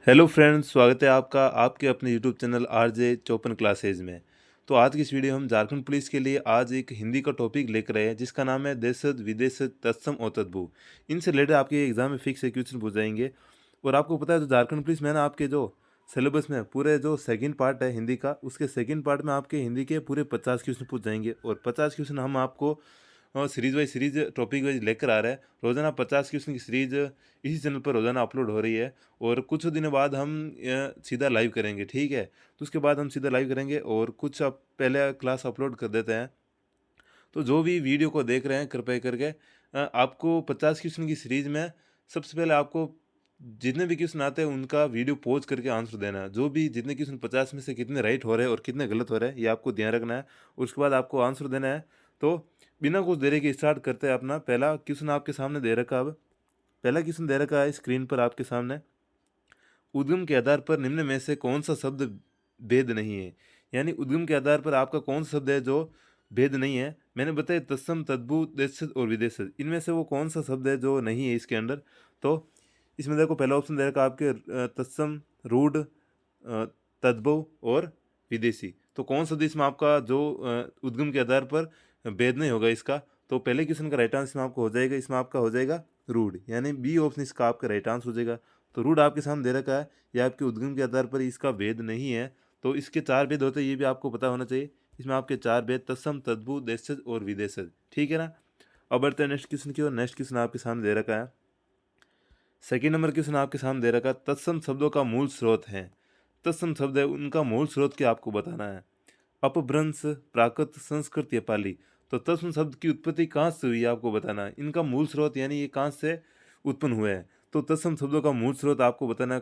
Hello friends, स्वागत है आपका आपके अपने यूट्यूब चैनल आरजे चौपन क्लासेज में। तो आज की इस वीडियो हम झारखंड पुलिस के लिए आज एक हिंदी का टॉपिक लेकर आए हैं जिसका नाम है देशज विदेशज तत्सम और तद्भव। इनसे रिलेटेड आपके एग्जाम में फिक्स क्वेश्चन पूछ जाएंगे। और आपको पता है तो झारखंड पुलिस में ना आपके जो सिलेबस में पूरे जो सेकंड पार्ट है हिंदी का, उसके सेकंड पार्ट में आपके हिंदी के पूरे 50 क्वेश्चन पूछ जाएंगे। और 50 क्वेश्चन हम आपको series wise series topic wise लेकर आ रहे हैं। रोजाना 50 क्वेश्चन की सीरीज इसी चैनल पर रोजाना अपलोड हो रही है। और कुछ दिनों बाद हम सीधा लाइव करेंगे, ठीक है। तो उसके बाद हम सीधा लाइव करेंगे और कुछ अब पहले क्लास अपलोड कर देते हैं। तो जो भी वीडियो को देख रहे हैं कृपया करके आपको 50 क्वेश्चन की सीरीज में सबसे पहले आपको जितने भी क्वेश्चन आते हैं उनका वीडियो पॉज करके आंसर देना है। जो भी जितने क्वेश्चन 50 में से कितने राइट हो रहे हैं और कितने गलत हो रहे हैं ये आपको ध्यान रखना है। उसके बाद आपको आंसर देना है। तो बिना कुछ देरी के स्टार्ट करते हैं। अपना पहला क्वेश्चन आपके सामने दे रखा है। अब पहला क्वेश्चन दे रखा है स्क्रीन पर आपके सामने। उद्गम के आधार पर निम्न में से कौन सा शब्द भेद नहीं है। यानी उद्गम के आधार पर आपका कौन सा शब्द है जो भेद नहीं है। मैंने बताया तत्सम तद्भव देशज और विदेशज, इनमें से वो कौन सा शब्द है जो नहीं है इसके अंदर। तो इसमें देखो पहला ऑप्शन दे रखा आपके तत्सम, रूढ़, तद्भव और विदेशी। तो कौन सा इसमें आपका जो उद्गम के आधार पर भेद नहीं होगा इसका। तो पहले क्वेश्चन का राइट आंसर इसमें आपको हो जाएगा, इसमें आपका हो जाएगा रूढ़, यानी बी ऑप्शन इसका आपका राइट आंसर हो जाएगा। तो रूढ़ आपके सामने दे रखा है, ये आपके उद्गम के आधार पर इसका भेद नहीं है। तो इसके चार भेद होते हैं, ये भी आपको पता होना चाहिए। इसमें आपके चार भेद तत्सम, तद्भव, देशज और विदेशज, ठीक है ना। अब बढ़ते हैं नेक्स्ट क्वेश्चन की ओर। नेक्स्ट क्वेश्चन आपके सामने दे रखा है। सेकेंड नंबर क्वेश्चन आपके सामने दे रखा है तत्सम शब्दों का मूल स्रोत है। तत्सम शब्द है उनका मूल स्रोत क्या आपको बताना है। अपभ्रंश, प्राकृत, संस्कृत या पाली। तो तत्सम शब्द की उत्पत्ति कहाँ से हुई है आपको बताना है। इनका मूल स्रोत यानी ये कहाँ से उत्पन्न हुए हैं। तो तत्सम शब्दों का मूल स्रोत आपको बताना है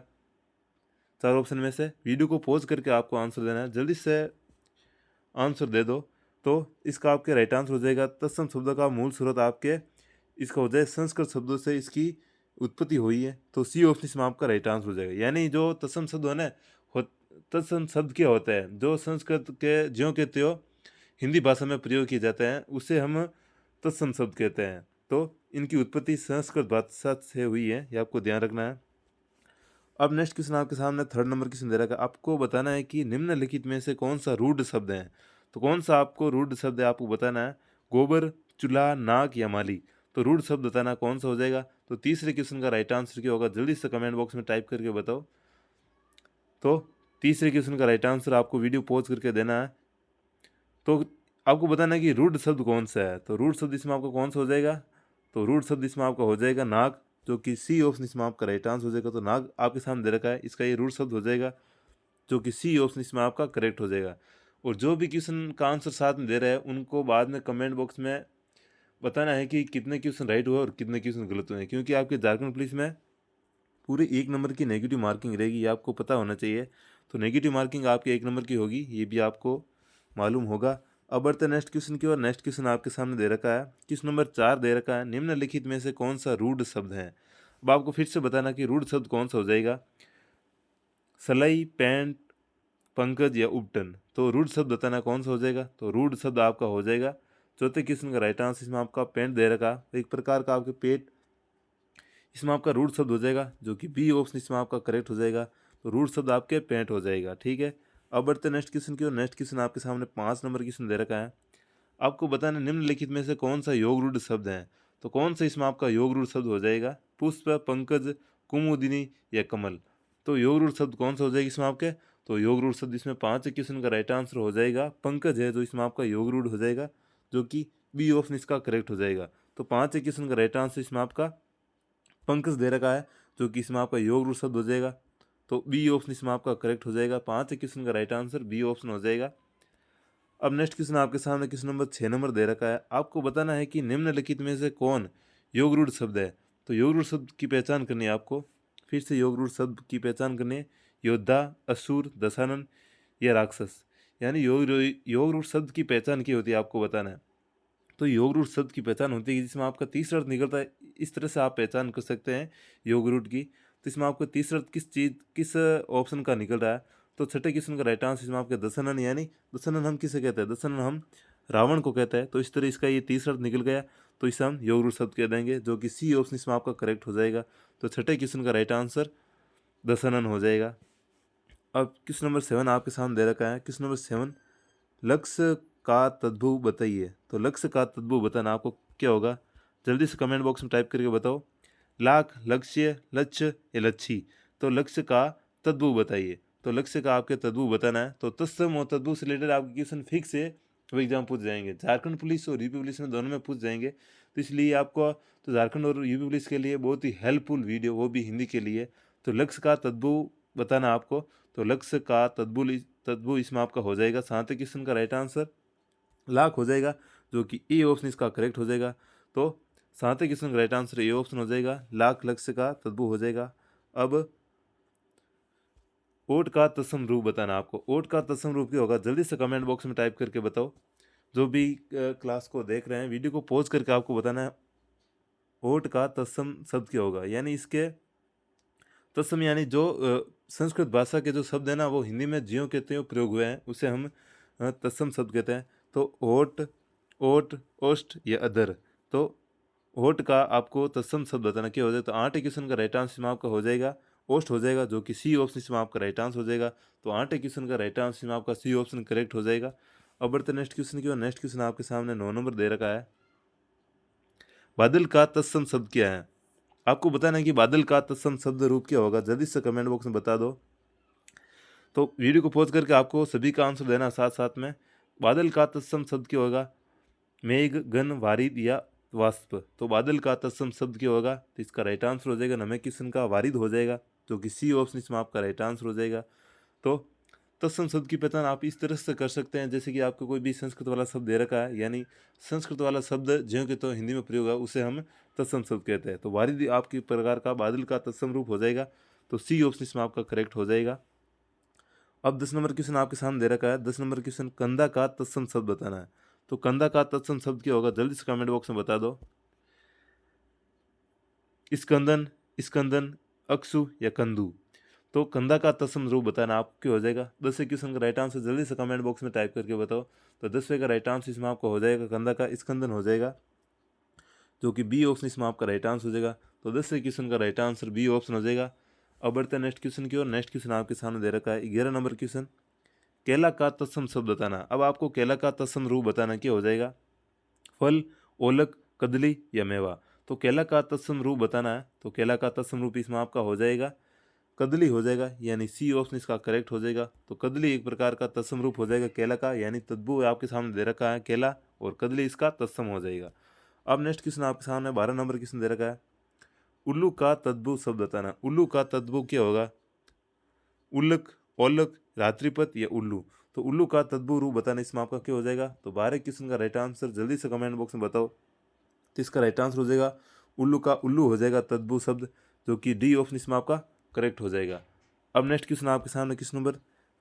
चार ऑप्शन में से। वीडियो को पॉज करके आपको आंसर देना है, जल्दी से आंसर दे दो। तो इसका आपके राइट आंसर हो जाएगा तत्सम शब्दों का मूल स्रोत आपके इसका हो जाए संस्कृत शब्दों से इसकी उत्पत्ति हुई है। तो सी ऑप्शन इसमें आपका राइट आंसर हो जाएगा। यानी जो तत्सम शब्द है ना, हो तत्सम शब्द क्या होता है, जो संस्कृत के ज्यों के त्यों हिंदी भाषा में प्रयोग किए जाते हैं उसे हम तत्सम शब्द कहते हैं। तो इनकी उत्पत्ति संस्कृत भाषा से हुई है, ये आपको ध्यान रखना है। अब नेक्स्ट क्वेश्चन आपके सामने थर्ड नंबर क्वेश्चन दे रखा है। आपको बताना है कि निम्नलिखित में से कौन सा रूढ़ शब्द है। तो कौन सा आपको रूढ़ शब्द है आपको बताना है। गोबर, चूल्हा, नाक या माली। तो रूढ़ शब्द बताना कौन सा हो जाएगा। तो तीसरे क्वेश्चन का राइट आंसर क्या होगा, जल्दी से कमेंट बॉक्स में टाइप करके बताओ। तो तीसरे क्वेश्चन का राइट आंसर आपको वीडियो पॉज करके देना है। तो आपको बताना है कि रूढ़ शब्द कौन सा है। तो रूढ़ शब्द इसमें आपका कौन सा हो जाएगा। तो रूढ़ शब्द इसमें आपका हो जाएगा नाग, जो कि सी ऑप्शन इसमें आपका राइट आंसर हो जाएगा। तो नाग आपके सामने दे रखा है, इसका ये रूढ़ शब्द हो जाएगा, जो कि सी ऑप्शन इसमें आपका करेक्ट हो जाएगा। और जो भी क्वेश्चन का आंसर साथ में दे रहे हैं उनको बाद में कमेंट बॉक्स में बताना है कि कितने क्वेश्चन राइट हुए और कितने क्वेश्चन गलत हुए हैं। क्योंकि आपके झारखंड पुलिस में पूरे 1 नंबर की नेगेटिव मार्किंग रहेगी, ये आपको पता होना चाहिए। तो नेगेटिव मार्किंग आपके 1 नंबर की होगी, ये भी आपको मालूम होगा। अब बढ़ते नेक्स्ट क्वेश्चन की ओर। नेक्स्ट क्वेश्चन आपके सामने दे रखा है, क्वेश्चन नंबर 4 दे रखा है निम्नलिखित में से कौन सा रूढ़ शब्द है। अब आपको फिर से बताना कि रूढ़ शब्द कौन सा हो जाएगा। सलाई, पैंट, पंकज या उपटन। तो रूढ़ शब्द बताना कौन सा हो जाएगा। तो रूढ़ शब्द आपका हो जाएगा चौथे क्वेश्चन का राइट आंसर इसमें आपका पेंट दे रखा, एक प्रकार का आपके पेट, इसमें आपका रूढ़ शब्द हो जाएगा, जो कि बी ऑप्शन इसमें आपका करेक्ट हो जाएगा। तो रूढ़ शब्द आपके पेंट हो जाएगा, ठीक है। अब बढ़ते नेक्स्ट क्वेश्चन की ओर। नेक्स्ट क्वेश्चन आपके सामने 5 नंबर क्वेश्चन दे रखा है। आपको बताना निम्नलिखित में से कौन सा योग रूढ़ शब्द है। तो कौन सा इसमें आपका योग रूढ़ शब्द हो जाएगा। पुष्प, पंकज, कुमुदिनी या कमल। तो योग रूढ़ शब्द कौन सा हो जाएगा इसमें आपके। तो योग रूढ़ शब्द इसमें 5 क्वेश्चन का राइट आंसर हो जाएगा पंकज है, जो इसमें आपका योग रूढ़ हो जाएगा, जो कि बी ऑप्शन इसका करेक्ट हो जाएगा। तो 5 क्वेश्चन का राइट आंसर इसमें आपका पंकज दे रखा है, जो कि इसमें आपका योग रूढ़ शब्द हो जाएगा। तो बी ऑप्शन इसमें आपका करेक्ट हो जाएगा। 5 क्वेश्चन का राइट आंसर बी ऑप्शन हो जाएगा। अब नेक्स्ट क्वेश्चन आपके सामने क्वेश्चन नंबर 6 दे रखा है। आपको बताना है कि निम्नलिखित में से कौन योग रूढ़ शब्द है। तो योग रूढ़ शब्द की पहचान करनी है आपको। फिर से योग रूढ़ शब्द की पहचान करनी है। योद्धा, असुर, दशानन या राक्षस। यानी योग रूढ़ शब्द की पहचान की होती है आपको बताना है। तो योग रूट शब्द की पहचान होती है जिसमें आपका तीसरा अर्थ निकलता है। इस तरह से आप पहचान कर सकते हैं योग रूट की। तो इसमें आपका तीसरा अर्थ किस ऑप्शन का निकल रहा है। तो छठे क्वेश्चन का राइट आंसर इसमें आपके दशनन, यानी दशनन हम किसे कहते हैं, दशनन हम रावण को कहते हैं। तो इस तरह इसका ये तीसरा अर्थ निकल गया, तो इसे हम योग रूट शब्द कह देंगे, जो कि सी ऑप्शन इसमें आपका करेक्ट हो जाएगा। तो छठे क्वेश्चन का राइट आंसर दशनन हो जाएगा। अब क्वेश्चन नंबर 7 आपके सामने दे रखा है। क्वेश्चन नंबर 7, लक्ष्य का तद्भव बताइए। तो लक्ष्य का तद्भव बताना आपको क्या होगा, जल्दी से कमेंट बॉक्स में टाइप करके बताओ। लाख, लक्ष्य, लक्ष्य या लक्ष्य। तो लक्ष्य का तद्भव बताइए। तो लक्ष्य का आपके तद्भव बताना है। तो तत्सम और तद्भव से रिलेटेड आपके क्वेश्चन फिक्स है, वो एग्जाम पूछ जाएंगे। झारखंड पुलिस और यूपी पुलिस में दोनों में पूछ जाएंगे। तो इसलिए आपको तो झारखंड और यूपी पुलिस के लिए बहुत ही हेल्पफुल वीडियो, वो भी हिंदी के लिए। तो लक्ष्य का तद्भव बताना आपको। तो लक्ष्य का तद्भव इसमें आपका हो जाएगा। सातवें क्वेश्चन का राइट आंसर लाख हो जाएगा, जो कि ए ऑप्शन इसका करेक्ट हो जाएगा। तो सातवें क्वेश्चन का राइट आंसर ए ऑप्शन हो जाएगा, लाख लक्ष्य का तद्भव हो जाएगा। अब ओट का तत्सम रूप बताना आपको। ओट का तत्सम रूप क्या होगा, जल्दी से कमेंट बॉक्स में टाइप करके बताओ। जो भी क्लास को देख रहे हैं, वीडियो को पॉज करके आपको बताना है ओट का तत्सम शब्द क्या होगा। यानी इसके तत्सम यानी जो संस्कृत भाषा के जो शब्द है ना, वो हिंदी में ज्यों कहते हैं प्रयोग हुए हैं, उसे हम तत्सम शब्द कहते हैं। तो ओट, ओट, ओष्ट या अदर। तो ओट का आपको तत्सम शब्द बताना क्या हो जाए। तो 8 क्वेश्चन का राइट आंसर आपका हो जाएगा ओस्ट हो जाएगा, जो कि सी ऑप्शन इसमें आपका राइट आंसर हो जाएगा। तो 8 क्वेश्चन का राइट आंसर में आपका सी ऑप्शन करेक्ट हो जाएगा। अब बढ़ते नेक्स्ट क्वेश्चन की ओर। नेक्स्ट क्वेश्चन आपके सामने 9 नंबर दे रखा है। बादल का तत्सम शब्द क्या है। आपको बताना है कि बादल का तत्सम शब्द रूप क्या होगा, जल्दी से कमेंट बॉक्स में बता दो। तो वीडियो को पॉज करके आपको सभी का आंसर देना साथ साथ में। बादल का तत्सम शब्द क्या होगा, मेघ, गन, वारिद या वाष्प। तो बादल का तत्सम शब्द क्या होगा, तो इसका राइट आंसर हो जाएगा नमक किस्म का वारिद हो जाएगा, जो कि सी ऑप्शन इसमें आपका राइट आंसर हो जाएगा। तो तत्सम शब्द की पहचान आप इस तरह से कर सकते हैं, जैसे कि आपको कोई भी संस्कृत वाला शब्द दे रखा है, यानी संस्कृत वाला शब्द ज्यों के तो हिंदी में प्रयोग है, उसे हम तत्सम शब्द कहते हैं। तो वारिद आपकी प्रकार का बादल का तत्सम रूप हो जाएगा। तो सी ऑप्शन इसमें आपका करेक्ट हो जाएगा। अब 10 नंबर क्वेश्चन आपके सामने दे रखा है। 10 नंबर क्वेश्चन, कंधा का तत्सम शब्द बताना है। तो कंधा का तत्सम शब्द क्या होगा, जल्दी से कमेंट बॉक्स में बता दो। स्कंदन, स्कंदन, अक्सु या कंदू। तो कंधा का तत्सम रूप बताना आपको क्या हो जाएगा। 10वें क्वेश्चन का राइट आंसर जल्दी से कमेंट बॉक्स में टाइप करके बताओ। तो 10वें का राइट आंसर इसमें आपका हो जाएगा कंधा का स्कंदन हो जाएगा, जो कि बी ऑप्शन इसमें आपका राइट आंसर हो जाएगा। तो 10वें क्वेश्चन का राइट आंसर बी ऑप्शन हो जाएगा। अब बढ़ते हैं नेक्स्ट क्वेश्चन की ओर। नेक्स्ट क्वेश्चन आपके सामने दे रखा है 11 नंबर क्वेश्चन, केला का तत्सम शब्द बताना। अब आपको केला का तत्सम रूप बताना क्या हो जाएगा, फल, ओलक, कदली या मेवा। तो केला का तत्सम रूप बताना है। तो केला का तत्सम रूप इसमें आपका हो जाएगा कदली हो जाएगा, यानी सी ऑप्शन इसका करेक्ट हो जाएगा। तो कदली एक प्रकार का तत्सम रूप हो जाएगा केला का, यानी तद्भव आपके सामने दे रखा है केला, और कदली इसका तत्सम हो जाएगा। अब नेक्स्ट क्वेश्चन आपके सामने 12 नंबर क्वेश्चन दे रखा है, उल्लू का तद्भव शब्द बताना। उल्लू का तद्भव क्या होगा, उल्लक, औलक, रात्रिपत या उल्लू। तो उल्लू का तद्भव रूप बताना इसमें आपका क्या हो जाएगा। तो 12 क्वेश्चन का राइट आंसर जल्दी से कमेंट बॉक्स में बताओ। तो इसका राइट आंसर हो जाएगा उल्लू का उल्लू हो जाएगा तद्भव शब्द, जो कि डी ऑप्शन इसमें आपका करेक्ट हो जाएगा। अब नेक्स्ट क्वेश्चन आपके सामने क्वेश्चन नंबर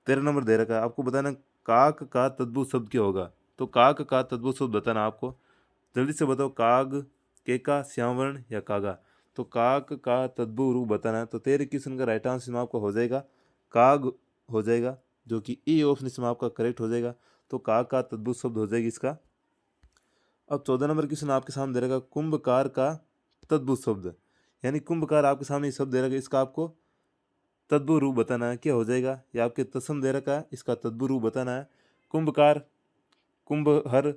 13 नंबर दे रखा है। आपको बताना काक का तद्भव शब्द क्या होगा। तो काक का तद्भव शब्द बताना आपको, जल्दी से बताओ। काग, केका, श्यामवर्ण या कागा। तो काक का तद्भव रूप बताना है। तो 13 क्वेश्चन का राइट आंसर इसमें आपका हो जाएगा काग हो जाएगा, जो कि ई ऑप्शन इसमें आपका करेक्ट हो जाएगा। तो काग का तद्भव शब्द हो जाएगी इसका। अब 14 नंबर क्वेश्चन आपके सामने दे रखा कुंभकार का तद्भव शब्द, यानी कुंभकार आपके सामने ये शब्द दे रखा है, इसका आपको तद्भव रूप बताना है। क्या हो जाएगा, ये आपके तत्सम दे रखा है, इसका तद्भव रूप बताना है। कुंभकार, कुंभहर,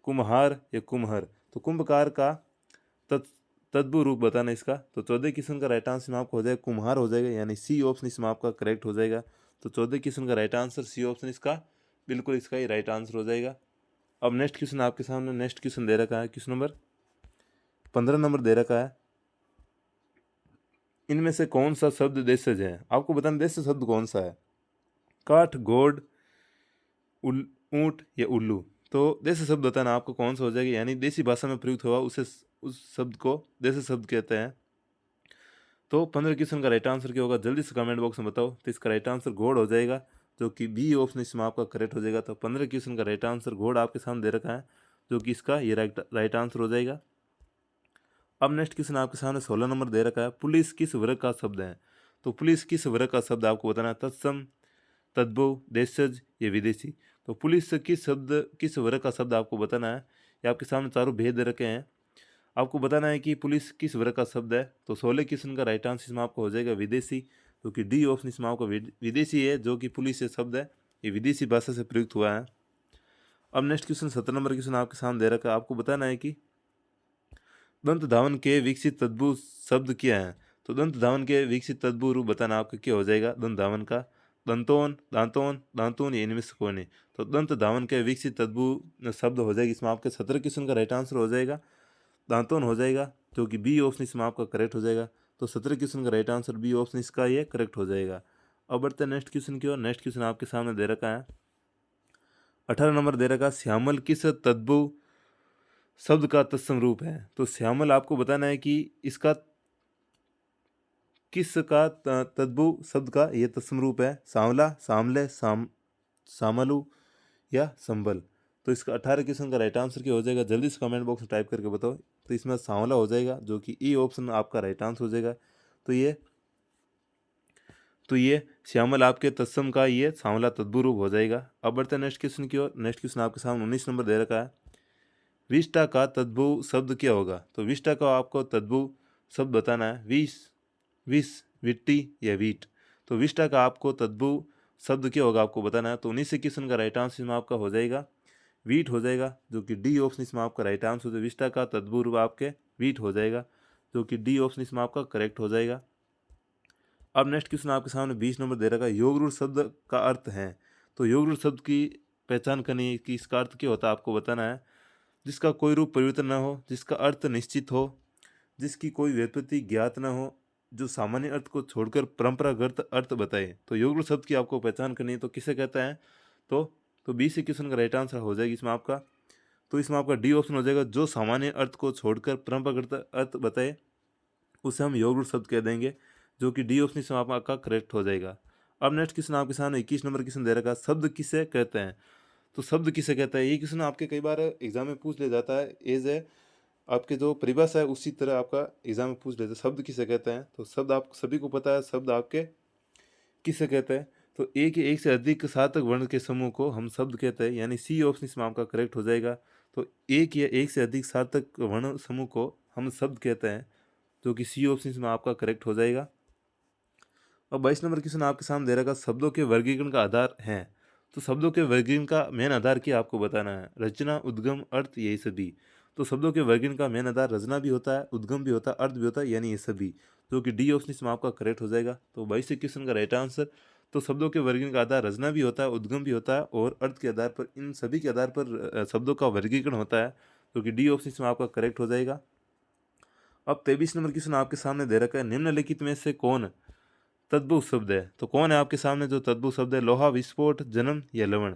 कुम्हार या कुम्हर। तो कुंभकार का तद्भव रूप बताना इसका। तो 14 क्वेश्चन का राइट आंसर में आपको हो जाएगा कुम्हार हो जाएगा, यानी सी ऑप्शन इसमें आपका करेक्ट हो जाएगा। तो 14 क्वेश्चन का राइट आंसर सी ऑप्शन इसका बिल्कुल इसका ही राइट आंसर हो जाएगा। अब नेक्स्ट क्वेश्चन आपके सामने नेक्स्ट क्वेश्चन दे रखा है, क्वेश्चन नंबर 15 नंबर दे रखा है, इनमें से कौन सा शब्द देशज है। आपको बताना देशज शब्द कौन सा है, काठ, घोड़, ऊंट या उल्लू। तो देसी शब्द बताना आपको कौन सा हो जाएगा, यानी देसी भाषा में प्रयुक्त हुआ उसे उस शब्द को देसी शब्द कहते हैं। तो 15 क्वेश्चन का राइट आंसर क्या होगा, जल्दी से कमेंट बॉक्स में बताओ। तो इसका राइट आंसर घोड़ हो जाएगा, जो कि बी ऑप्शन इसमें आपका करेक्ट हो जाएगा। तो 15 क्वेश्चन का राइट आंसर घोड़ आपके सामने दे रखा है, जो कि इसका ये राइट आंसर हो जाएगा। अब नेक्स्ट क्वेश्चन आपके सामने 16 नंबर दे रखा है, पुलिस किस वर्ग का शब्द है। तो पुलिस किस वर्ग का शब्द आपको बताना है, तत्सम, तद्भव, देशज या विदेशी। तो पुलिस किस वर्ग का शब्द आपको बताना है। ये आपके सामने चारों भेद दे रखे हैं, आपको बताना है कि पुलिस किस वर्ग का शब्द है। तो 16 क्वेश्चन का राइट आंसर इसमें आपको हो जाएगा विदेशी, जो कि डी ऑप्शन इसमें आपका विदेशी है, जो कि पुलिस से शब्द है, ये विदेशी भाषा से प्रयुक्त हुआ है। अब नेक्स्ट क्वेश्चन 17 नंबर क्वेश्चन आपके सामने दे रखा है, आपको बताना है कि दंत धावन के विकसित तद्भव शब्द क्या है। तो दंत धावन के विकसित तद्भव रूप बताना आपका क्या हो जाएगा। दंत धावन का दंतोन, दांतोन, दांतोन, ये इनमें से कौन है। तो दंत धावन के विकसित तद्भव शब्द हो जाएगा इसमें आपके 17 क्वेश्चन का राइट आंसर हो जाएगा दांतोन हो जाएगा, जो कि बी ऑप्शन इसमें आपका करेक्ट हो जाएगा। तो 17 क्वेश्चन का राइट आंसर बी ऑप्शन इसका ये करेक्ट हो जाएगा। अब बढ़ते हैं नेक्स्ट क्वेश्चन की ओर। नेक्स्ट क्वेश्चन आपके सामने दे रखा है 18 नंबर दे रखा है, श्यामल किस तद्भव शब्द का तत्सम रूप है। तो श्यामल आपको बताना है कि इसका किस का तद्भव शब्द का ये तत्सम रूप है। सांवला, सामले, सामलू या संबल। तो इसका 18 क्वेश्चन का राइट आंसर क्या हो जाएगा, जल्दी से कमेंट बॉक्स में टाइप करके बताओ। तो इसमें सांवला हो जाएगा, जो कि ई ऑप्शन आपका राइट आंसर हो जाएगा। तो ये श्यामल आपके तत्सम का ये सांवला तद्भव रूप हो जाएगा। अब बढ़ते हैं नेक्स्ट क्वेश्चन की ओर। नेक्स्ट क्वेश्चन आपके सामने 19 नंबर दे रखा है, विष्टा का तद्भव शब्द क्या होगा। तो विष्टा का आपको तद्भव शब्द बताना है। विष, विट्टी या वीट। तो विष्टा का आपको तद्भव शब्द क्या होगा आपको बताना है। तो 19 क्वेश्चन का राइट आंसर इसमें आपका हो जाएगा वीट हो जाएगा, जो कि डी ऑप्शन इसमें आपका राइट आंसर हो जाएगा। विष्टा का तद्भव रूप आपके वीट हो जाएगा, जो कि डी ऑप्शन इसमें आपका करेक्ट हो जाएगा। अब नेक्स्ट क्वेश्चन आपके सामने 20 नंबर दे रखा है, योग रूढ़ शब्द का अर्थ है। तो योग रूढ़ शब्द की पहचान करनी है कि इसका अर्थ क्या होता है आपको बताना है। जिसका कोई रूप परिवर्तन न हो, जिसका अर्थ निश्चित हो, जिसकी कोई व्युत्पत्ति ज्ञात न हो, जो सामान्य अर्थ को छोड़कर परंपरागत अर्थ बताए। तो योग रूढ़ शब्द की आपको पहचान करनी है, तो किसे कहते हैं। तो 20 क्वेश्चन का राइट आंसर हो जाएगी इसमें आपका। तो इसमें आपका डी ऑप्शन हो जाएगा, जो सामान्य अर्थ को छोड़कर परंपरागत अर्थ बताए उसे हम योग रूढ़ शब्द कह देंगे, जो कि डी ऑप्शन इसमें आपका करेक्ट हो जाएगा। अब नेक्स्ट क्वेश्चन आपके सामने 21 नंबर क्वेश्चन दे रखा है, शब्द किसे कहते हैं। तो शब्द किसे कहता है, ये क्वेश्चन आपके कई बार एग्जाम में पूछ लिया जाता है। एज है आपके जो परिभाषा है उसी तरह आपका एग्जाम में पूछ लेते हैं, शब्द किसे कहते हैं। तो शब्द आप सभी को पता है, शब्द आपके किसे कहते हैं। तो एक या एक से अधिक सार्थक वर्ण के समूह को हम शब्द कहते हैं, यानी सी ऑप्शन इसमें आपका करेक्ट हो जाएगा। तो एक या एक से अधिक सार्थक वर्ण समूह को हम शब्द कहते हैं, जो कि सी ऑप्शन इसमें आपका करेक्ट हो जाएगा। अब 22 नंबर क्वेश्चन आपके सामने दे रखा, शब्दों के वर्गीकरण का आधार है। तो शब्दों के वर्गीकरण का मेन आधार क्या आपको बताना है। रचना, उद्गम, अर्थ, यही सभी। तो शब्दों के वर्गीकरण का मेन आधार रचना भी होता है, उद्गम भी होता है, अर्थ भी होता है, यानी ये सभी, जो कि डी ऑप्शन इसमें आपका करेक्ट हो जाएगा। तो 22 क्वेश्चन का राइट आंसर। तो शब्दों के वर्गीकरण का आधार रचना भी होता है, उद्गम भी होता है और अर्थ के आधार पर, इन सभी के आधार पर शब्दों का वर्गीकरण होता है, जो कि डी ऑप्शन इसमें आपका करेक्ट हो जाएगा। अब 23 नंबर क्वेश्चन आपके सामने दे रखा है, निम्नलिखित में से कौन तद्भव शब्द है। तो कौन है आपके सामने जो तद्भव शब्द है, लोहा, विस्फोट, जन्म या लवण।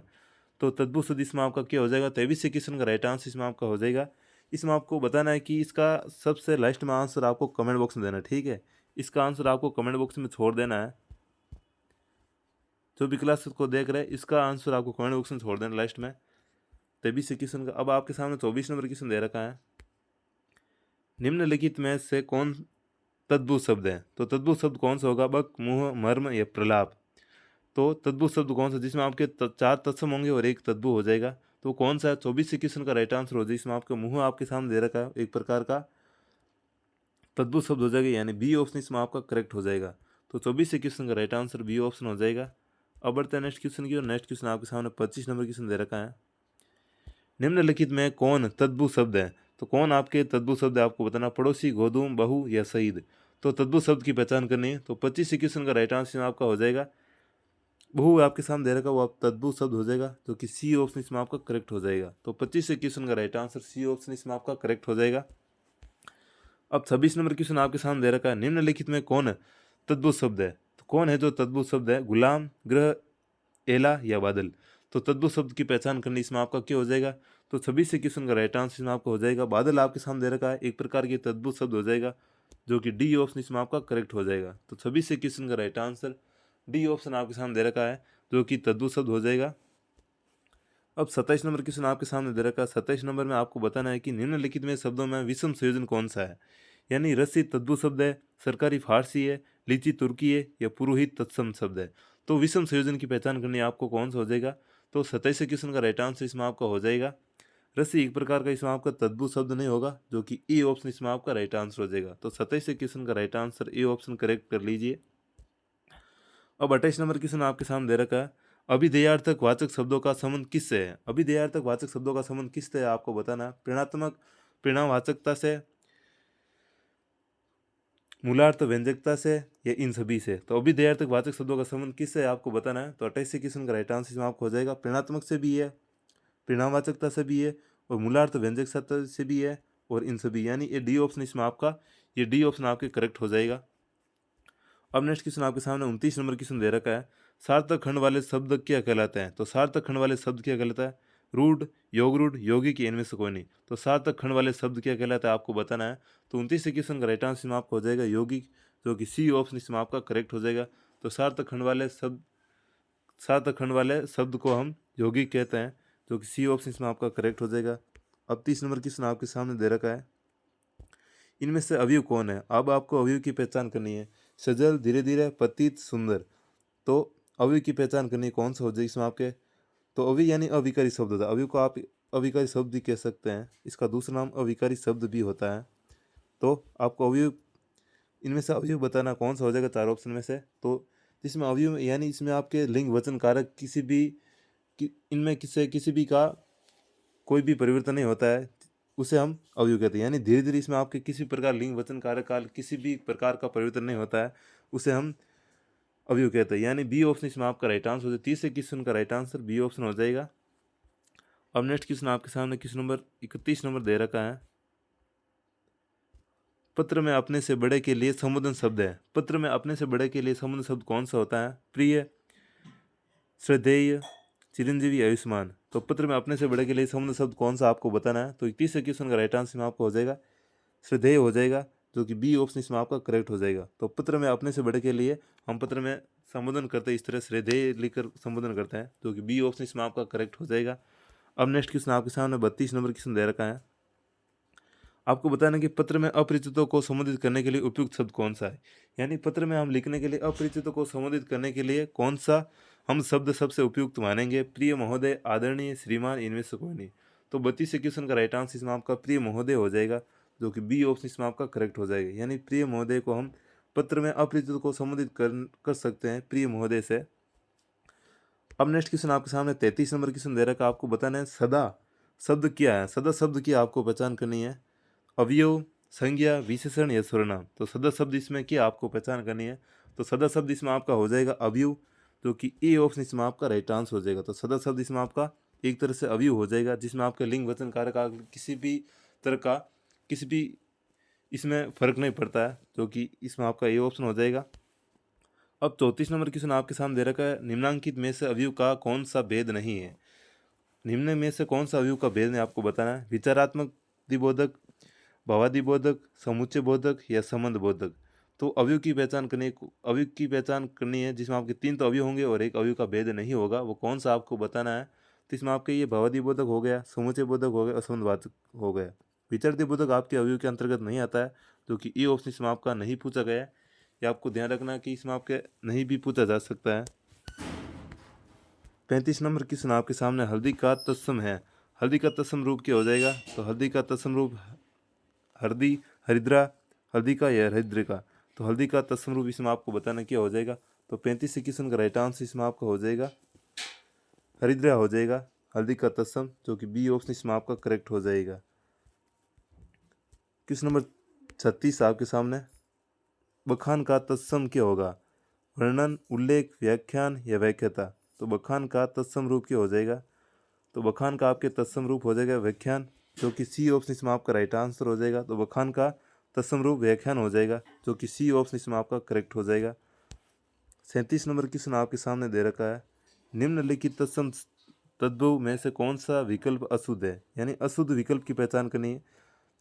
तो तद्भव शब्द इसमें आपका क्या हो जाएगा। 23 क्वेश्चन का राइट आंसर इसमें आपका हो जाएगा। इसमें आपको बताना है कि इसका सबसे लास्ट में आंसर आपको कमेंट बॉक्स में देना है, ठीक है। इसका आंसर आपको कमेंट बॉक्स में छोड़ देना है। जो भी क्लास को देख रहे हैं, इसका आंसर आपको कमेंट बॉक्स में छोड़ देना लास्ट में 23 क्वेश्चन का। अब आपके सामने 24 नंबर क्वेश्चन दे रखा है, निम्नलिखित में से कौन तद्भव शब्द है। तो तद्भव शब्द कौन सा होगा, बक, मुंह, मर्म या प्रलाप। तो तद्भव शब्द कौन सा जिसमें आपके 4 तत्सम होंगे और एक तद्भव हो जाएगा। तो कौन सा है। 24 क्वेश्चन का राइट आंसर हो जाएगा। इसमें आपका मुंह आपके सामने दे रखा है, एक प्रकार का तद्भव शब्द हो जाएगा, यानी बी ऑप्शन इसमें आपका करेक्ट हो जाएगा। तो 24 क्वेश्चन का राइट आंसर बी ऑप्शन हो जाएगा। अब बढ़ते हैं नेक्स्ट क्वेश्चन की और नेक्स्ट क्वेश्चन आपके सामने 25 नंबर क्वेश्चन दे रखा है, निम्नलिखित में कौन तद्भव शब्द है। तो कौन आपके तद्भव शब्द है आपको बताना, पड़ोसी, गोदूम, बहु या शहीद। तो तद्भव शब्द की पहचान करनी है। तो 25 क्वेश्चन का राइट आंसर आपका हो जाएगा बहु आपके सामने दे रखा, वो आप तद्भव शब्द हो जाएगा, जो कि सी ऑप्शन इसमें आपका करेक्ट हो जाएगा। तो 25 क्वेश्चन का राइट आंसर सी ऑप्शन इसमें आपका करेक्ट हो जाएगा। अब 26 नंबर क्वेश्चन आपके सामने दे रखा है, निम्नलिखित में कौन तद्भव शब्द है। तो कौन है जो तद्भव शब्द है, गुलाम, ग्रह, एला या बादल। तो तद्भव शब्द की पहचान करनी, इसमें आपका क्या हो जाएगा। तो 26 क्वेश्चन का राइट आंसर इसमें आपका हो जाएगा बादल आपके सामने दे रखा है, एक प्रकार की तद्भव शब्द हो जाएगा, जो कि डी ऑप्शन इसमें आपका करेक्ट हो जाएगा। तो 26 क्वेश्चन का राइट आंसर डी ऑप्शन आपके सामने दे रखा है, जो कि तद्भव शब्द हो जाएगा। अब 27 नंबर क्वेश्चन आपके सामने दे रखा है। 27 नंबर में आपको बताना है कि निम्नलिखित में शब्दों में विषम संयोजन कौन सा है, यानी रस्सी तद्भव शब्द है, सरकारी फारसी है, लीची तुर्की है या पुरोहित तत्सम शब्द है। तो विषम संयोजन की पहचान करनी है आपको, कौन सा हो जाएगा। तो 27 क्वेश्चन का राइट आंसर इसमें आपका हो जाएगा रस्सी, एक प्रकार का इसमें आपका तद्भव शब्द नहीं होगा, जो कि ए ऑप्शन इसमें आपका राइट आंसर हो जाएगा। तो 27 क्वेश्चन का right answer A option correct कर लीजिए। अब 28 नंबर क्वेश्चन आपके सामने दे रखा है, अभिधेयार्थक वाचक शब्दों का संबंध किससे है? अभिधेयार्थक वाचक शब्दों का संबंध किससे है आपको बताना है। परिणामवाचकता से, मूलार्थ व्यंजकता से, या इन सभी से। तो अभिधेयार्थक वाचक शब्दों का संबंध किससे है आपको बताना है। तो 28 क्वेश्चन का राइट आंसर इसमें आपको हो जाएगा परिणात्मक से भी है, परिणामवाचकता से भी है, और मूलार्थ व्यंजकता से भी है, और इन सभी, यानी ये डी ऑप्शन इसमें आपका, ये डी ऑप्शन आपके करेक्ट हो जाएगा। अब नेक्स्ट क्वेश्चन आपके सामने 29 नंबर क्वेश्चन दे रखा है, सार्थक खंड वाले शब्द क्या कहलाते हैं। तो सार्थक खंड वाले शब्द क्या कहलाता है, रूढ़, योग रूढ़, यौगिक, इनमें से कोई नहीं। तो सार्थक खंड वाले शब्द क्या कहलाता है आपको बताना है। तो 29 क्वेश्चन का राइट आंसर इसमें आपको हो जाएगा यौगिक, जो कि सी ऑप्शन इसमें आपका करेक्ट हो जाएगा। तो सार्थक खंड वाले शब्द को हम यौगिक कहते हैं, जो कि सी ऑप्शन इसमें आपका करेक्ट हो जाएगा। अब 30 नंबर क्वेश्चन आपके सामने दे रखा है, इनमें से अवयव कौन है। अब आपको अवयव की पहचान करनी है, सजल, धीरे धीरे, पतित, सुंदर। तो अवयव की पहचान करनी है, कौन सा हो जाएगा इसमें आपके। तो अवयव यानी अविकारी शब्द होता है, अवयव को आप अविकारी शब्द भी कह सकते हैं, इसका दूसरा नाम अविकारी शब्द भी होता है। तो आपको अवयव, इनमें से अवयव बताना कौन सा हो जाएगा चार ऑप्शन में से। तो जिसमें अवयव यानी इसमें आपके लिंग वचन कारक इनमें किसी भी का कोई भी परिवर्तन नहीं होता है, उसे हम अवयव कहते हैं। यानी धीरे धीरे इसमें आपके किसी प्रकार लिंग वचन कारक काल किसी भी प्रकार का परिवर्तन नहीं होता है, उसे हम अवयव कहते हैं। यानी बी ऑप्शन इसमें आपका राइट आंसर हो जाए। 30 क्वेश्चन का राइट आंसर बी ऑप्शन हो जाएगा। अब नेक्स्ट क्वेश्चन आपके सामने क्वेश्चन नंबर 31 नंबर दे रखा है, पत्र में अपने से बड़े के लिए संबोधन शब्द है। पत्र में अपने से बड़े के लिए संबोधन शब्द कौन सा होता है। प्रिय, श्रद्धेय, चिरंजीवी, आयुष्मान। तो पत्र में अपने से बड़े के लिए संबंध शब्द कौन सा आपको बताना है। तो 31 क्वेश्चन का राइट आंसर में आपको हो जाएगा श्रद्धेय हो जाएगा, जो कि बी ऑप्शन इसमें आपका करेक्ट हो जाएगा। तो पत्र में अपने से बड़े के लिए हम पत्र में संबोधन करते हैं, इस तरह श्रद्धेय लिखकर संबोधन करते हैं, जो कि बी ऑप्शन इसमें आपका करेक्ट हो जाएगा। अब नेक्स्ट क्वेश्चन आपके सामने 32 नंबर क्वेश्चन दे रखा है, आपको बताना कि पत्र में अपरिचितों को संबोधित करने के लिए उपयुक्त शब्द कौन सा है। यानी पत्र में हम लिखने के लिए अपरिचितों को संबोधित करने के लिए कौन सा हम शब्द सबसे उपयुक्त मानेंगे। प्रिय, महोदय, आदरणीय, श्रीमान, इनमें से कोई नहीं। तो 32 क्वेश्चन का राइट आंसर इसमें आपका प्रिय महोदय हो जाएगा, जो कि बी ऑप्शन इसमें आपका करेक्ट हो जाएगा। यानी प्रिय महोदय को हम पत्र में अपरिचितों को संबोधित कर सकते हैं प्रिय महोदय से। अब नेक्स्ट क्वेश्चन आपके सामने 33 नंबर क्वेश्चन दे रखा है, आपको बताना है सदा शब्द क्या है। सदा शब्द की आपको पहचान करनी है, अवयव, संज्ञा, विशेषण या सर्वनाम। तो सदा शब्द इसमें क्या आपको पहचान करनी है। तो सदा शब्द इसमें आपका हो जाएगा अवयव, जो कि ए ऑप्शन इसमें आपका राइट आंसर हो जाएगा। तो सदा शब्द इसमें आपका एक तरह से अवयव हो जाएगा, जिसमें आपके लिंग वचन कारक का किसी भी तरह का किसी भी इसमें फर्क नहीं पड़ता है, जो कि इसमें आपका ए ऑप्शन हो जाएगा। अब 34 नंबर क्वेश्चन आपके सामने दे रखा है, निम्नांकित में से अवयव का कौन सा भेद नहीं है। निम्न में से कौन सा अवयव का भेद नहीं आपको बताना है। विचारात्मक दिबोधक, भावादि बोधक, समुच्चय बोधक या संबंध बोधक। तो अवयव की पहचान करनी है, जिसमें आपके 3 तो अवयव होंगे और एक अवयव का भेद नहीं होगा, वो कौन सा आपको बताना है। तो इसमें आपके ये भावादि बोधक हो गया, समुच्चय बोधक हो गया और संबंधवाचक हो गया। विचारादि बोधक आपके अवयव के अंतर्गत नहीं आता है, जो कि ई ऑप्शन इसमें आपका नहीं पूछा गया है। ये आपको ध्यान रखना है कि इसमें आपके नहीं भी पूछा जा सकता है। 35 नंबर क्वेश्चन आपके सामने, हल्दी का तत्सम है। हल्दी का तत्सम रूप क्या हो जाएगा। तो हल्दी का तत्सम रूप हरदी, हरिद्रा, हल्दी का या हरिद्र का। तो हल्दी का तत्सम रूप इसमें आपको बताना क्या हो जाएगा। तो 35 क्वेश्चन का राइट आंसर इसमें आपका हो जाएगा हरिद्रा हो जाएगा, हल्दी का तत्सम, जो कि बी ऑप्शन इसमें आपका करेक्ट हो जाएगा। क्वेश्चन नंबर 36 आपके सामने, बखान का तत्सम क्या होगा। वर्णन, उल्लेख, व्याख्यान या व्याख्याता। तो बखान का तत्सम रूप क्या हो जाएगा। तो बखान का आपके तत्सम रूप हो जाएगा व्याख्यान, जो कि सी ऑप्शन इसमें आपका राइट आंसर हो जाएगा। तो बखान का तत्सम रूप व्याख्यान हो जाएगा, जो कि सी ऑप्शन इसमें आपका करेक्ट हो जाएगा। 37 नंबर क्वेश्चन आपके सामने दे रखा है, निम्नलिखित तत्सम तद्भव में से कौन सा विकल्प अशुद्ध है। यानी अशुद्ध विकल्प की पहचान करनी है,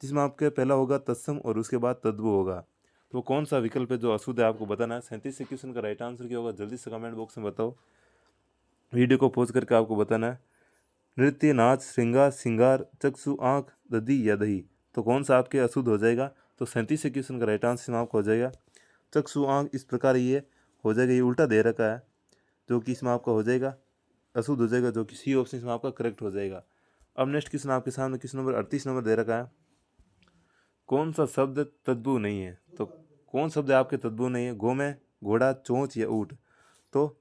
जिसमें आपके पहला होगा तत्सम और उसके बाद तद्भव होगा। तो कौन सा विकल्प है जो अशुद्ध है आपको बताना है। 37 क्वेश्चन का राइट आंसर क्या होगा, जल्दी से कमेंट बॉक्स में बताओ, वीडियो को पॉज करके आपको बताना है। नृत्य, नाच, श्रृंगार, सिंगार, चक्षु, आँख, दधी या दही। तो कौन सा आपके अशुद्ध हो जाएगा। तो 37 क्वेश्चन का राइट आंसर आपको हो जाएगा चक्षु, आँख। इस प्रकार ये हो जाएगा, ये उल्टा दे रखा है, जो कि इसमें आपका हो जाएगा अशुद्ध हो जाएगा, जो कि सी ऑप्शन इसमें आपका करेक्ट हो जाएगा। अब नेक्स्ट क्वेश्चन आपके सामने क्वेश्चन नंबर 38 नंबर दे रखा है, कौन सा शब्द तद्भव नहीं है। तो कौन शब्द आपके तद्भव नहीं है। गो में, घोड़ा, चोंच या ऊँट। तो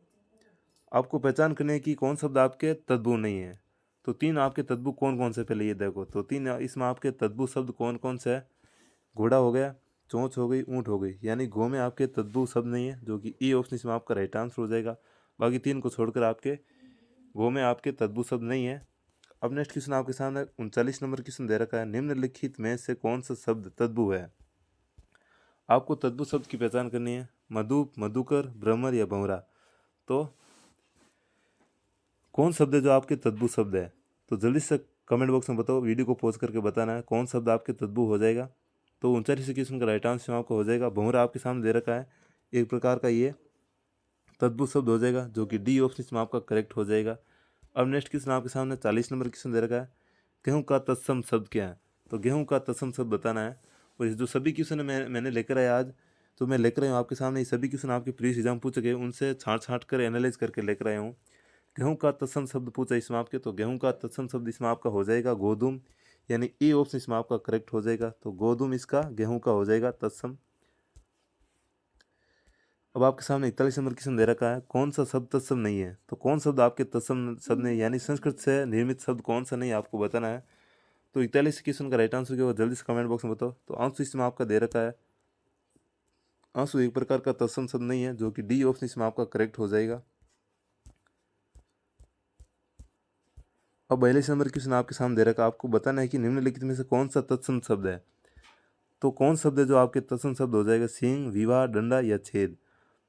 आपको पहचान करनी है कि कौन शब्द आपके तद्भव नहीं है। तो 3 आपके तद्भव कौन कौन से, पहले ये देखो। तो 3 इसमें आपके तद्भव शब्द कौन कौन से है? घोड़ा हो गया, चोंच हो गई, ऊँट हो गई। यानी गो में आपके तद्भव शब्द नहीं है, जो कि ई ऑप्शन इसमें आपका राइट आंसर हो जाएगा। बाकी 3 को छोड़कर आपके गो में आपके तद्भव शब्द नहीं है। अब नेक्स्ट क्वेश्चन आपके सामने 39 नंबर क्वेश्चन दे रखा है, निम्नलिखित में से कौन सा शब्द तद्भव है? आपको तद्भव शब्द की पहचान करनी है, मधुप, मधुकर, भ्रमर या भंवरा। तो कौन शब्द है जो आपके तद्भव शब्द है? तो जल्दी से कमेंट बॉक्स में बताओ, वीडियो को पॉज करके बताना है कौन शब्द आपके तद्भव हो जाएगा। तो 39 क्वेश्चन का राइट आंसर आपको हो जाएगा भंवरा। आपके सामने दे रखा है, एक प्रकार का ये तद्भव शब्द हो जाएगा, जो कि डी ऑप्शन इसमें आपका करेक्ट हो जाएगा। अब नेक्स्ट क्वेश्चन आपके सामने 40 नंबर क्वेश्चन दे रखा है, गेहूं का तत्सम शब्द क्या है? तो गेहूं का तत्सम शब्द बताना है। और जो सभी क्वेश्चन मैंने लेकर आया आज, तो मैं लेकर आया हूँ आपके सामने, ये सभी क्वेश्चन आपके प्रीवियस एग्जाम पूछे गए, उनसे छाँट छाँट कर एनालाइज करके लेकर आया हूँ। गेहूं का तत्सम शब्द पूछा इसमें आपके, तो गेहूं का तत्सम शब्द इसमें आपका हो जाएगा गोधूम, यानी ए ऑप्शन इसमें आपका करेक्ट हो जाएगा। तो गोधूम इसका गेहूं का हो जाएगा तत्सम। अब आपके सामने 41 नंबर क्वेश्चन दे रखा है, कौन सा शब्द तत्सम नहीं है? तो कौन शब्द आपके तत्सम शब्द नहीं, यानी संस्कृत से निर्मित शब्द कौन सा नहीं, आपको बताना है। तो 41 क्वेश्चन का राइट आंसर क्या होगा, जल्दी से कमेंट बॉक्स में बताओ। तो आंसू इसमें आपका दे रखा है, आंसू एक प्रकार का तत्सम शब्द नहीं है, जो कि डी ऑप्शन इसमें आपका करेक्ट हो जाएगा। अब 42 नंबर क्वेश्चन आपके सामने दे रखा है, आपको बताना है कि निम्नलिखित में से कौन सा तत्सम शब्द है। तो कौन शब्द है जो आपके तत्सम शब्द हो जाएगा, सींग, विवाह, डंडा या छेद।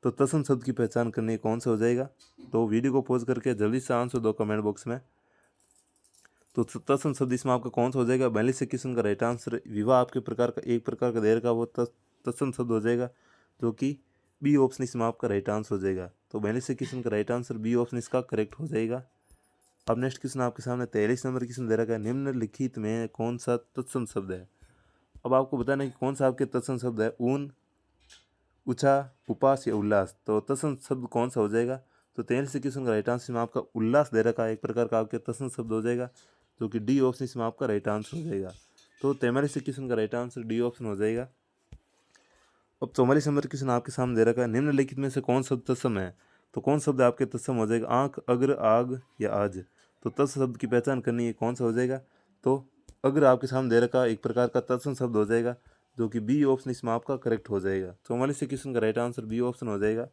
तो तत्सम शब्द की पहचान करनी है, कौन सा हो जाएगा। तो वीडियो को पॉज करके जल्दी से आंसर दो कमेंट बॉक्स में। तो तत्सम शब्द इसमें आपका कौन सा हो जाएगा, 42 क्वेश्चन का राइट आंसर विवाह आपके प्रकार का एक प्रकार का देर का वो तत्सम शब्द हो जाएगा, जो कि बी ऑप्शन इसमें आपका राइट आंसर हो जाएगा। तो 42 क्वेश्चन का राइट आंसर बी ऑप्शन इसका करेक्ट हो जाएगा। अब नेक्स्ट क्वेश्चन आपके सामने 43 नंबर क्वेश्चन दे रखा है, निम्नलिखित में कौन सा तत्सम शब्द है। अब आपको बताना है कि कौन सा आपके तत्सम शब्द है, ऊन, ऊंचा, उपास या उल्लास। तो तत्सम शब्द कौन सा हो जाएगा। तो 43 क्वेश्चन का राइट आंसर में आपका उल्लास दे रखा है, एक प्रकार का आपके तत्सम शब्द हो जाएगा, जो कि डी ऑप्शन इसमें आपका राइट आंसर हो जाएगा। तो 43 क्वेश्चन का राइट आंसर डी ऑप्शन हो जाएगा। अब 44 नंबर क्वेश्चन आपके सामने दे रखा है, निम्नलिखित में से कौन शब्द तत्सम है। तो कौन शब्द आपके तत्सम हो जाएगा, आंख, अग्र, आग या आज। तो तत्सम शब्द की पहचान करनी है, कौन सा हो जाएगा। तो अग्र आपके सामने दे रखा एक प्रकार का तत्सम शब्द हो जाएगा, जो कि बी ऑप्शन इसमें आपका करेक्ट हो जाएगा। 44 क्वेश्चन का राइट आंसर बी ऑप्शन हो जाएगा।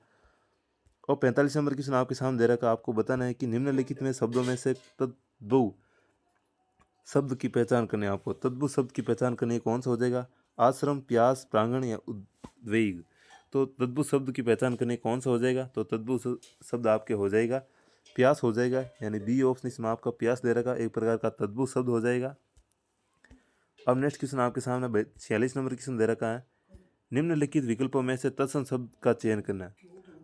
और 45 नंबर क्वेश्चन आपके सामने दे रखा, आपको बताना है कि निम्नलिखित में शब्दों में से तद्भव शब्द की पहचान करनी है आपको। तद्भव शब्द की पहचान करनी है, कौन सा हो जाएगा, आश्रम, प्यास, प्रांगण या उद्वेग। तो तद्भव शब्द की पहचान करनी है, कौन सा हो जाएगा। तो तद्भव शब्द आपके हो जाएगा प्यास हो जाएगा, यानी बी ऑप्शन इसमें आपका प्यास दे रखा एक प्रकार का तद्भव शब्द हो जाएगा। अब नेक्स्ट क्वेश्चन आपके सामने 46 नंबर क्वेश्चन दे रखा है, निम्नलिखित विकल्पों में से तत्सम शब्द का चयन करना है।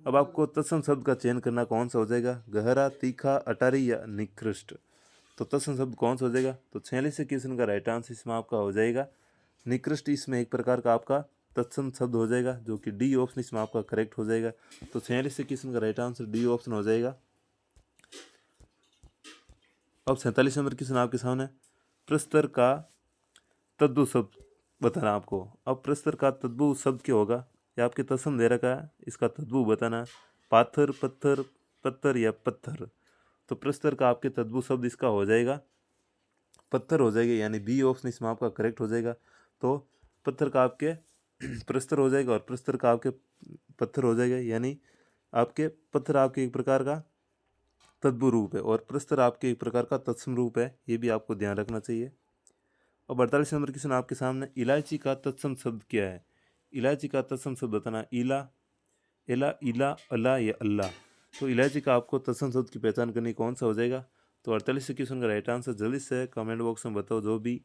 अब आपको तत्सम शब्द का चयन करना, कौन सा हो जाएगा, गहरा, तीखा, अटारी या निकृष्ट। तो तत्सम शब्द कौन सा हो जाएगा। तो 46 क्वेश्चन का राइट आंसर इसमें आपका हो जाएगा निकृष्ट। इसमें एक प्रकार का आपका तत्सम शब्द हो जाएगा, जो कि डी ऑप्शन इसमें आपका करेक्ट हो जाएगा। तो 46 क्वेश्चन का राइट आंसर डी ऑप्शन हो जाएगा। अब 47 नंबर क्वेश्चन आपके सामने, प्रस्तर का तद्भव शब्द बताना आपको। अब प्रस्तर का तद्भव शब्द क्या होगा, ये आपके तत्सम दे रखा है, इसका तद्भव बताना, पाथर, पत्थर, पत्थर या पत्थर। तो प्रस्तर का आपके तद्भव शब्द इसका हो जाएगा पत्थर हो जाएगा, यानी बी ऑप्शन इसमें आपका करेक्ट हो जाएगा। तो पत्थर का आपके प्रस्तर हो जाएगा, और प्रस्तर का आपके पत्थर हो जाएगा, यानी आपके पत्थर आपके एक प्रकार का तद्भव रूप है, और प्रस्तर आपके एक प्रकार का तत्सम रूप है, ये भी आपको ध्यान रखना चाहिए। और 48 नंबर क्वेश्चन आपके सामने, इलायची का तत्सम शब्द क्या है। इलायची का तत्सम शब्द बताना, इला, एला, इला, अला या अल्लाह। तो इलायची का आपको तत्सम शब्द की पहचान करनी, कौन सा हो जाएगा। तो 48 क्वेश्चन का राइट आंसर जल्दी से कमेंट बॉक्स में बताओ, जो भी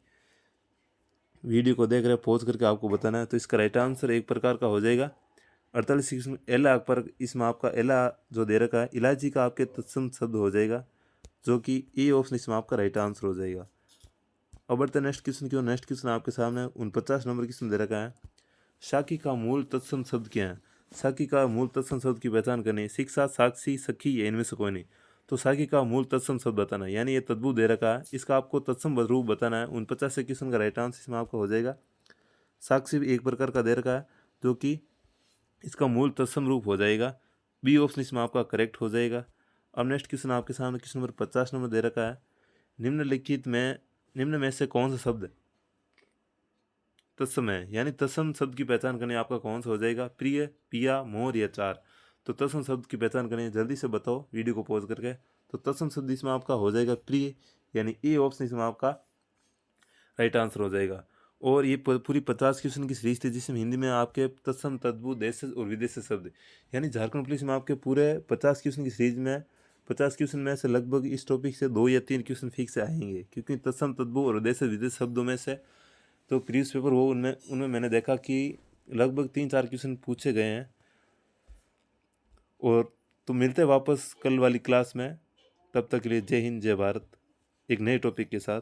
वीडियो को देख रहे हैं पॉज करके आपको बताना है। तो इसका राइट आंसर एक प्रकार का हो जाएगा 48 क्वेश्चन एला, पर इसमें आपका एला जो दे रखा है, इलायची का आपके तत्सम शब्द हो जाएगा, जो कि ए ऑप्शन इसमें आपका राइट आंसर हो जाएगा। अब बढ़ते नेक्स्ट क्वेश्चन की ओर। नेक्स्ट क्वेश्चन आपके सामने 49 नंबर क्वेश्चन दे रखा है, साखी का मूल तत्सम शब्द क्या है। साखी का मूल तत्सम शब्द की पहचान करनी है, शिक्षा, साक्षी, सखी या इनमें से कोई नहीं। तो साखी का मूल तत्सम शब्द बताना है, यानी ये तद्भव दे रखा है, इसका आपको तत्सम रूप बताना है। 49 क्वेश्चन का राइट आंसर इसमें आपका हो जाएगा साक्षी, भी एक प्रकार का दे रखा है, जो कि इसका मूल तत्सम रूप हो जाएगा बी ऑप्शन इसमें आपका करेक्ट हो जाएगा। अब नेक्स्ट क्वेश्चन आपके सामने क्वेश्चन नंबर 50 नंबर दे रखा है, निम्न में से कौन सा शब्द तत्सम है, यानी तत्सम शब्द की पहचान करने आपका कौन सा हो जाएगा, प्रिय, पिया, मोर या चार। तो तत्सम शब्द की पहचान करने जल्दी से बताओ वीडियो को पॉज करके। तो तत्सम शब्द इसमें आपका हो जाएगा प्रिय, यानी ए ऑप्शन इसमें आपका राइट आंसर हो जाएगा। और ये पूरी 50 क्वेश्चन की सीरीज थी जिसमें हिंदी में आपके तत्सम, तद्भव, देशज और विदेशज शब्द, यानी झारखंड पुलिस में आपके पूरे 50 क्वेश्चन की सीरीज में 50 क्वेश्चन में से लगभग इस टॉपिक से 2 या 3 क्वेश्चन फिक्स से आएंगे, क्योंकि तत्सम, तद्भव और देशज विदेश शब्दों में से तो प्रीवियस पेपर वो उनमें मैंने देखा कि लगभग 3-4 क्वेश्चन पूछे गए हैं। और तो मिलते हैं वापस कल वाली क्लास में, तब तक के लिए जय हिंद जय भारत एक नए टॉपिक के साथ।